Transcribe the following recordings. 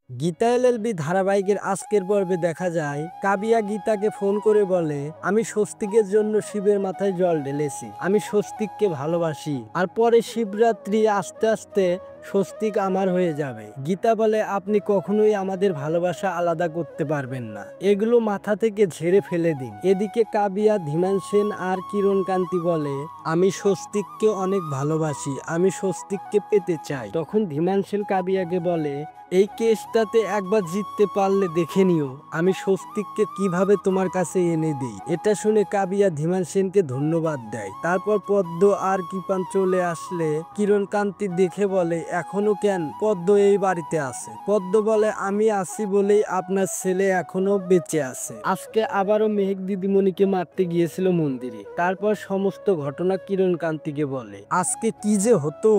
Gita LLB ধারাবাহিকের আজকের পর্বে দেখা যায় কাবিয়া গীতাকে ফোন করে বলে, আমি স্বস্তিকের জন্য শিবের মাথায় জল ঢেলেছি, আমি স্বস্তিককে ভালোবাসি, আর পরে শিবরাত্রি আস্তে আস্তে স্বস্তিক আমার হয়ে যাবে। গীতা বলে, আপনি কখনোই আমাদের ভালোবাসা আলাদা করতে পারবেন না, এগুলো মাথা থেকে ঝেড়ে ফেলে দিন। এদিকে কাবিয়া, ধীমান সেন আর কিরণ কান্তি বলে, আমি স্বস্তিককে অনেক ভালোবাসি, আমি স্বস্তিককে পেতে চাই। তখন ধীমান সেন কাবিয়াকে বলে, এই কেসটাতে একবার জিততে পারলে দেখে নিও আমি স্বস্তিককে কিভাবে তোমার কাছে এনে দিই। এটা শুনে কাবিয়া ধীমান সেনকে ধন্যবাদ দেয়। তারপর পদ্ম আর কৃপান চলে আসলে কিরণ কান্তি দেখে বলে, এখনো কেন পদ্ম এই বাড়িতে আছে? পদ্ম বলে, আমি আছি বলেই আপনার ছেলে এখনো বেঁচে আছে। আজকে আবারও মেহেক দিদিমণিকে মারতে গিয়েছিল মন্দিরে। তারপর সমস্ত ঘটনা কিরণ কান্তিকে বলে, আজকে কি যে হতো,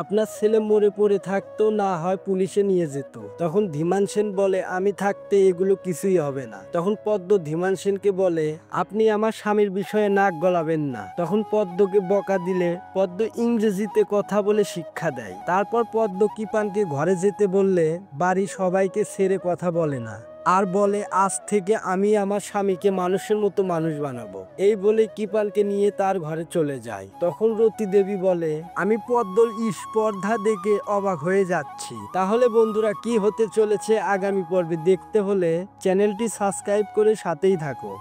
আপনার ছেলে মরে পড়ে থাকতো, না হয় পুলিশে নিয়ে যেত। তখন ধীমান সেন বলে, আমি থাকতে এগুলো কিছুই হবে না। তখন পদ্ম ধীমান সেনকে বলে, আপনি আমার স্বামীর বিষয়ে নাক গলাবেন না। তখন পদ্মকে বকা দিলে পদ্ম ইংরেজিতে কথা বলে শিক্ষা দেয়। তারপর পদ্ম কৃপানকে ঘরে যেতে বললে বাড়ি সবাইকে ছেড়ে কথা বলে না, আর বলে, আজ থেকে আমি আমার স্বামীকে মানুষের মতো মানুষ বানাবো। এই বলে কৃপালকে নিয়ে তার ঘরে চলে যায়। তখন রতি দেবী বলে, আমি পদ্মর স্পর্ধা দেখে অবাক হয়ে যাচ্ছি। তাহলে বন্ধুরা, কি হতে চলেছে আগামী পর্বে দেখতে হলে চ্যানেলটি সাবস্ক্রাইব করে সাথেই থাকো।